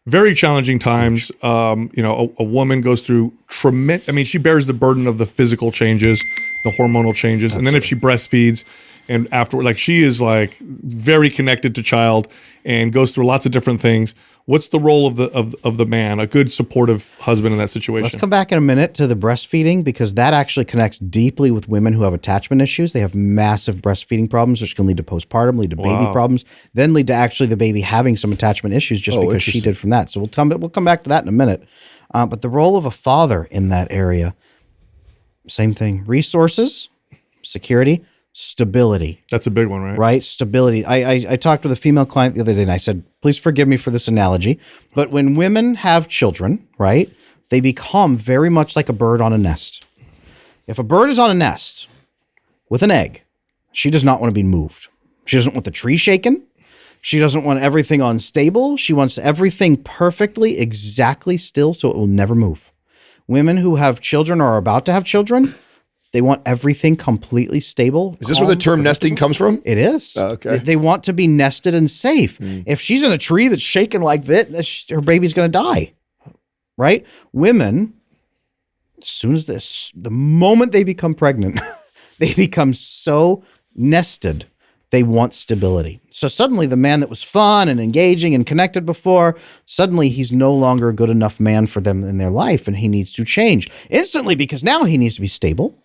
very challenging times. A woman goes through tremendous. I mean, she bears the burden of the physical changes, the hormonal changes, and then if she breastfeeds, and afterward, like she is like very connected to child and goes through lots of different things. What's the role of the man, a good supportive husband in that situation? Let's come back in a minute to the breastfeeding, because that actually connects deeply with women who have attachment issues. They have massive breastfeeding problems, which can lead to postpartum, lead to baby problems, then lead to actually the baby having some attachment issues just because she did from that. So we'll come back to that in a minute. But the role of a father in that area, same thing. Resources, security, stability. That's a big one, right? Right? Stability. I talked with a female client the other day and I said, please forgive me for this analogy, but when women have children, right, they become very much like a bird on a nest. If a bird is on a nest with an egg, she does not want to be moved. She doesn't want the tree shaken. She doesn't want everything unstable. She wants everything perfectly, exactly still so it will never move. Women who have children or are about to have children, they want everything completely stable. Is this where the term nesting comes from? It is. Oh, okay. They want to be nested and safe. If she's in a tree that's shaking like this, her baby's going to die, right? Women, as soon as the moment they become pregnant, they become so nested. They want stability. So suddenly the man that was fun and engaging and connected before, suddenly he's no longer a good enough man for them in their life, and he needs to change instantly because now he needs to be stable.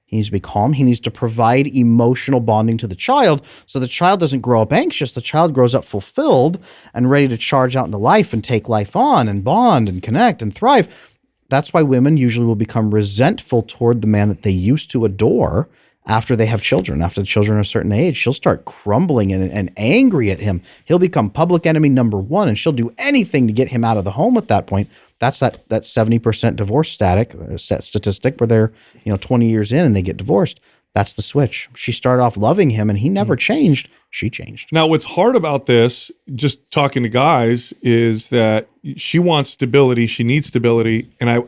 He needs to be calm. He needs to provide emotional bonding to the child so the child doesn't grow up anxious. The child grows up fulfilled and ready to charge out into life and take life on and bond and connect and thrive. That's why women usually will become resentful toward the man that they used to adore after they have children. After the children are a certain age, she'll start crumbling and angry at him. He'll become public enemy number one, and she'll do anything to get him out of the home at that point. That's that 70% divorce statistic where they're 20 years in and they get divorced. That's the switch. She started off loving him and he never changed. She changed. Now, what's hard about this, just talking to guys, is that she wants stability. She needs stability. And I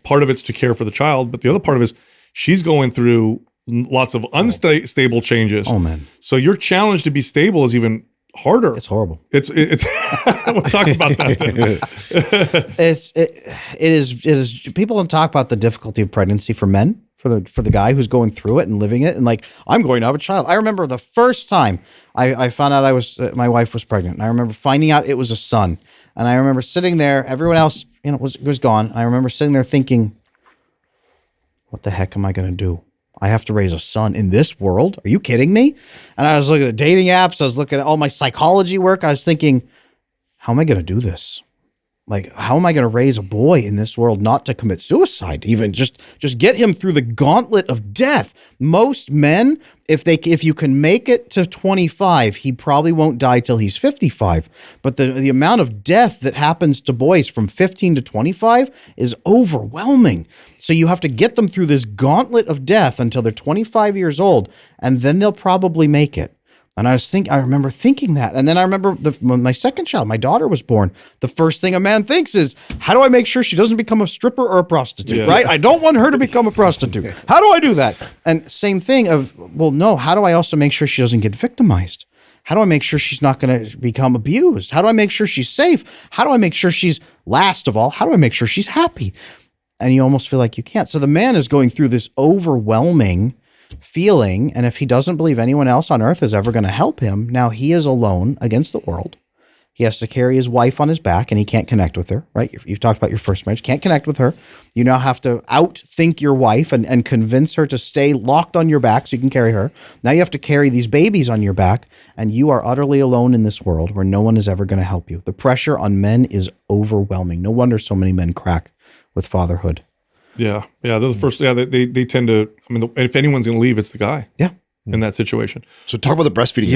part of it's to care for the child, but the other part of it is she's going through lots of unstable changes. Oh, man. So your challenge to be stable is even harder. It's horrible. It's we'll talk about that then. It is. People don't talk about the difficulty of pregnancy for men, for the guy who's going through it and living it. And like, I'm going to have a child. I remember the first time I found out my wife was pregnant. And I remember finding out it was a son. And I remember sitting there, everyone else, was gone. I remember sitting there thinking, what the heck am I going to do? I have to raise a son in this world. Are you kidding me? And I was looking at dating apps. I was looking at all my psychology work. I was thinking, how am I going to do this? Like, how am I going to raise a boy in this world not to commit suicide? Even just get him through the gauntlet of death. Most men, if you can make it to 25, he probably won't die till he's 55. But the amount of death that happens to boys from 15 to 25 is overwhelming. So you have to get them through this gauntlet of death until they're 25 years old, and then they'll probably make it. And I remember thinking that. And then I remember when my second child, my daughter, was born. The first thing a man thinks is, how do I make sure she doesn't become a stripper or a prostitute, right? I don't want her to become a prostitute. How do I do that? And same thing of, well, no, how do I also make sure she doesn't get victimized? How do I make sure she's not going to become abused? How do I make sure she's safe? How do I make sure last of all, how do I make sure she's happy? And you almost feel like you can't. So the man is going through this overwhelming feeling, and if he doesn't believe anyone else on earth is ever going to help him, now he is alone against the world. He has to carry his wife on his back, and he can't connect with her, right? You've talked about your first marriage. Can't connect with her. You now have to outthink your wife and convince her to stay locked on your back so you can carry her. Now you have to carry these babies on your back, and you are utterly alone in this world where no one is ever going to help you. The pressure on men is overwhelming. No wonder so many men crack with fatherhood. Yeah. They're the first. Yeah, they tend to. I mean, if anyone's going to leave, it's the guy. Yeah. In that situation. So talk about the breastfeeding.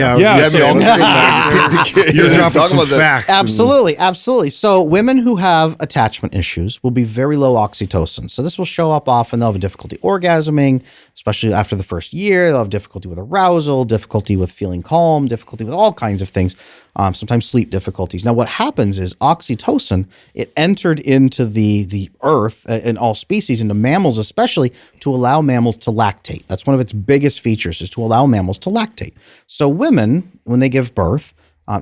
You're dropping some facts. Absolutely. So women who have attachment issues will be very low oxytocin. So this will show up often. They'll have difficulty orgasming, especially after the first year. They'll have difficulty with arousal, difficulty with feeling calm, difficulty with all kinds of things, sometimes sleep difficulties. Now what happens is oxytocin, it entered into the earth and all species, into mammals especially, to allow mammals to lactate. That's one of its biggest features, is to allow mammals to lactate. So women, when they give birth,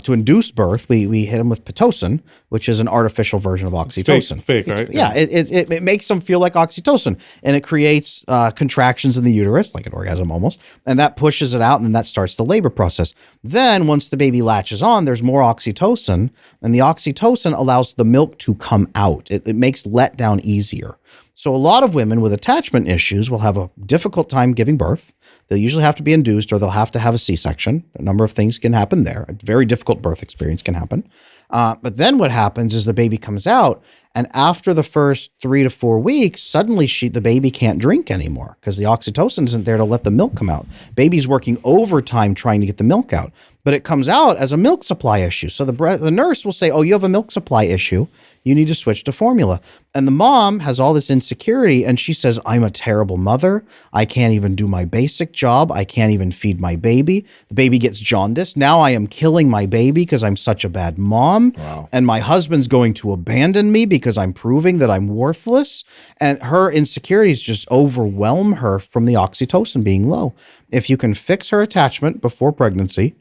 To induce birth, we hit them with Pitocin, which is an artificial version of oxytocin. Fake, right? Yeah, it makes them feel like oxytocin, and it creates contractions in the uterus, like an orgasm almost, and that pushes it out, and then that starts the labor process. Then once the baby latches on, there's more oxytocin, and the oxytocin allows the milk to come out. It makes letdown easier. So a lot of women with attachment issues will have a difficult time giving birth. They'll usually have to be induced or they'll have to have a C-section. A number of things can happen there. A very difficult birth experience can happen. But then what happens is the baby comes out, and after the first 3 to 4 weeks, suddenly the baby can't drink anymore because the oxytocin isn't there to let the milk come out. Baby's working overtime trying to get the milk out, but it comes out as a milk supply issue. So the nurse will say, oh, you have a milk supply issue. You need to switch to formula. And the mom has all this insecurity, and she says, I'm a terrible mother. I can't even do my basic job. I can't even feed my baby. The baby gets jaundice. Now I am killing my baby because I'm such a bad mom. Wow. And my husband's going to abandon me because I'm proving that I'm worthless. And her insecurities just overwhelm her from the oxytocin being low. If you can fix her attachment before pregnancy,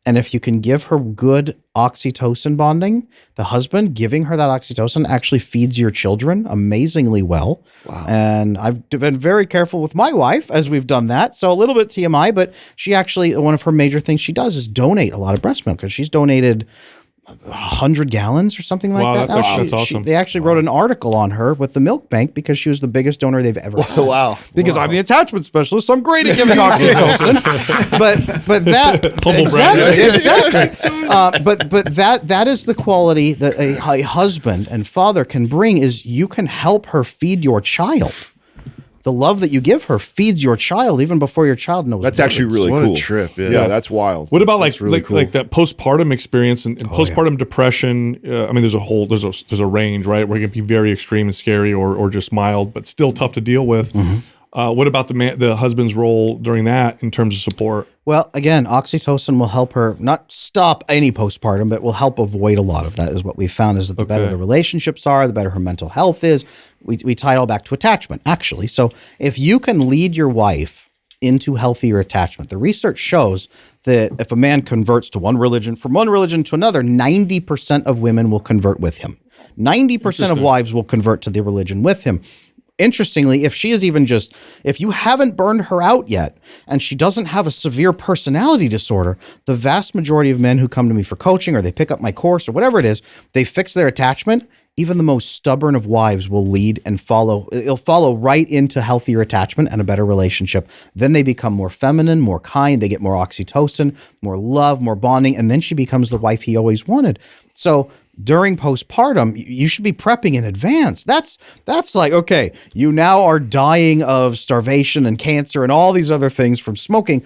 and if you can give her good oxytocin bonding, the husband giving her that oxytocin actually feeds your children amazingly well. Wow. And I've been very careful with my wife as we've done that. So a little bit TMI, but she actually, one of her major things she does is donate a lot of breast milk, because she's donated 100 gallons or something like Wow, that. that's awesome. They actually wrote an article on her with the milk bank because she was the biggest donor they've ever had. Wow. Because I'm the attachment specialist, so I'm great at giving oxytocin. but that exactly. But that is the quality that a husband and father can bring, is you can help her feed your child. The love that you give her feeds your child even before your child knows. That's actually really What a cool. trip, yeah. Yeah, that's wild. What about like really like, cool. like that postpartum experience and postpartum depression? I mean, there's a range, right? Where it can be very extreme and scary, or just mild, but still tough to deal with. What about the husband's role during that in terms of support? Well, again, oxytocin will help her not stop any postpartum, but will help avoid a lot of that, is what we found, is that the better the relationships are, the better her mental health is. We tie it all back to attachment, actually. So if you can lead your wife into healthier attachment, the research shows that if a man converts to one religion, from one religion to another, 90% of women will convert with him. 90% of wives will convert to the religion with him. Interestingly, if you haven't burned her out yet and she doesn't have a severe personality disorder, the vast majority of men who come to me for coaching, or they pick up my course or whatever it is, they fix their attachment. Even the most stubborn of wives will lead and follow. It'll follow right into healthier attachment and a better relationship. Then they become more feminine, more kind. They get more oxytocin, more love, more bonding. And then she becomes the wife he always wanted. So during postpartum, you should be prepping in advance. That's like, okay, you now are dying of starvation and cancer and all these other things from smoking.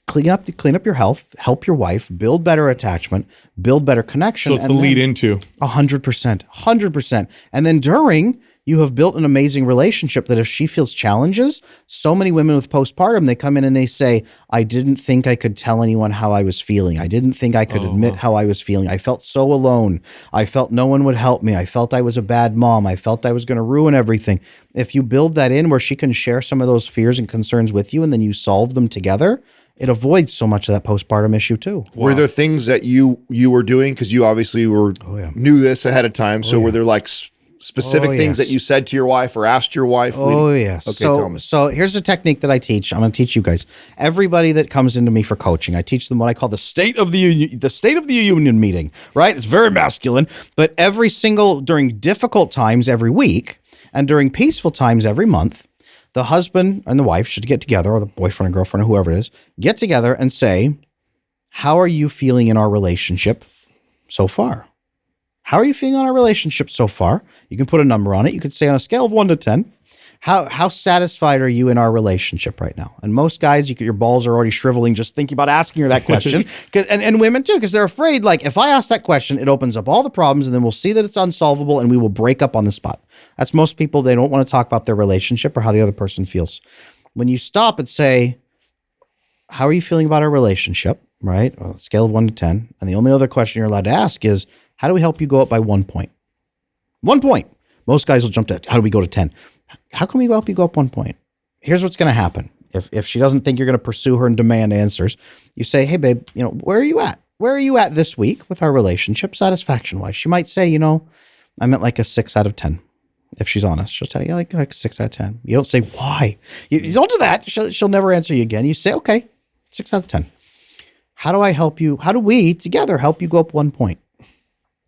Clean up your health, help your wife, build better attachment, build better connection. So it's the lead into 100%. And then during, you have built an amazing relationship that if she feels challenges, so many women with postpartum, they come in and they say, I didn't think I could tell anyone how I was feeling. I didn't think I could admit how I was feeling. I felt so alone. I felt no one would help me. I felt I was a bad mom. I felt I was going to ruin everything. If you build that in where she can share some of those fears and concerns with you, and then you solve them together, it avoids so much of that postpartum issue too. Were there things that you were doing, because you obviously knew this ahead of time? So were there like specific things that you said to your wife or asked your wife? Oh, yes. Okay, tell me. So here's a technique that I teach. I'm going to teach you guys. Everybody that comes into me for coaching, I teach them what I call the State of the Union meeting, right? It's very masculine, but during difficult times every week and during peaceful times every month, the husband and the wife should get together, or the boyfriend and girlfriend or whoever it is, get together and say, how are you feeling in our relationship so far? How are you feeling on our relationship so far? You can put a number on it. You could say on a scale of 1 to 10, how satisfied are you in our relationship right now? And most guys, your balls are already shriveling just thinking about asking her that question. And women too, because they're afraid, like, if I ask that question, it opens up all the problems and then we'll see that it's unsolvable and we will break up on the spot. That's most people. They don't want to talk about their relationship or how the other person feels. When you stop and say, how are you feeling about our relationship? Right? On a scale of 1 to 10. And the only other question you're allowed to ask is, how do we help you go up by 1 point? 1 point. Most guys will jump to, how do we go to 10? How can we help you go up 1 point? Here's what's going to happen. If she doesn't think you're going to pursue her and demand answers, you say, hey, babe, where are you at? where are you at this week with our relationship satisfaction wise? She might say, I'm at like a 6 out of 10. If she's honest, she'll tell you like 6 out of 10. You don't say why. You don't do that. She'll never answer you again. You say, okay, 6 out of 10. How do I help you? How do we together help you go up 1 point?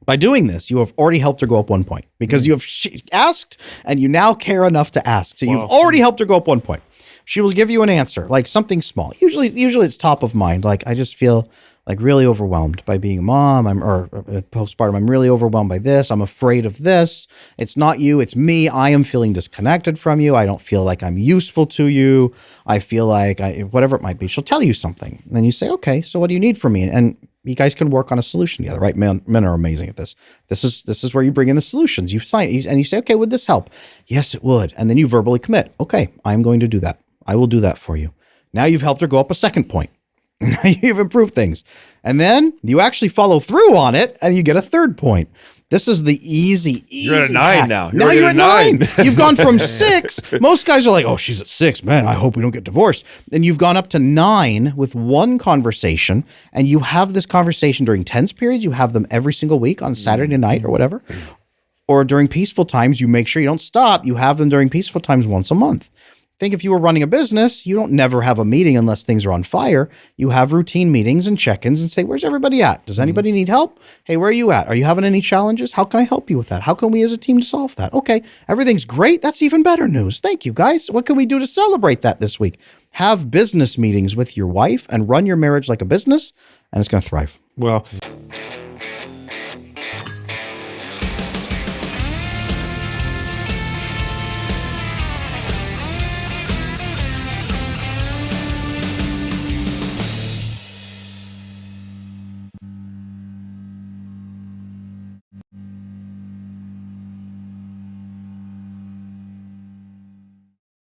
By doing this, you have already helped her go up 1 point because you have asked and you now care enough to ask. So you've already helped her go up 1 point. She will give you an answer, like something small. Usually it's top of mind. Like, I just feel like really overwhelmed by being a mom or postpartum. I'm really overwhelmed by this. I'm afraid of this. It's not you. It's me. I am feeling disconnected from you. I don't feel like I'm useful to you. I feel like whatever it might be. She'll tell you something. And then you say, okay, so what do you need from me? And you guys can work on a solution together, right? Men are amazing at this. This is where you bring in the solutions. You sign and you say, okay, would this help? Yes, it would. And then you verbally commit. Okay, I'm going to do that. I will do that for you. Now you've helped her go up a 2nd point. You've improved things. And then you actually follow through on it and you get a 3rd point. This is the easy You're at a 9 hack. now. Now you're at 9. You've gone from 6. Most guys are like, oh, she's at 6. Man, I hope we don't get divorced. And you've gone up to 9 with one conversation. And you have this conversation during tense periods. You have them every single week on Saturday night or whatever. Or during peaceful times, you make sure you don't stop. You have them during peaceful times once a month. Think if you were running a business, you don't never have a meeting unless things are on fire. You have routine meetings and check-ins and say, where's everybody at? Does anybody need help? Hey, where are you at? Are you having any challenges? How can I help you with that? How can we as a team solve that? Okay, everything's great. That's even better news. Thank you, guys. What can we do to celebrate that this week? Have business meetings with your wife and run your marriage like a business, and it's going to thrive. Well,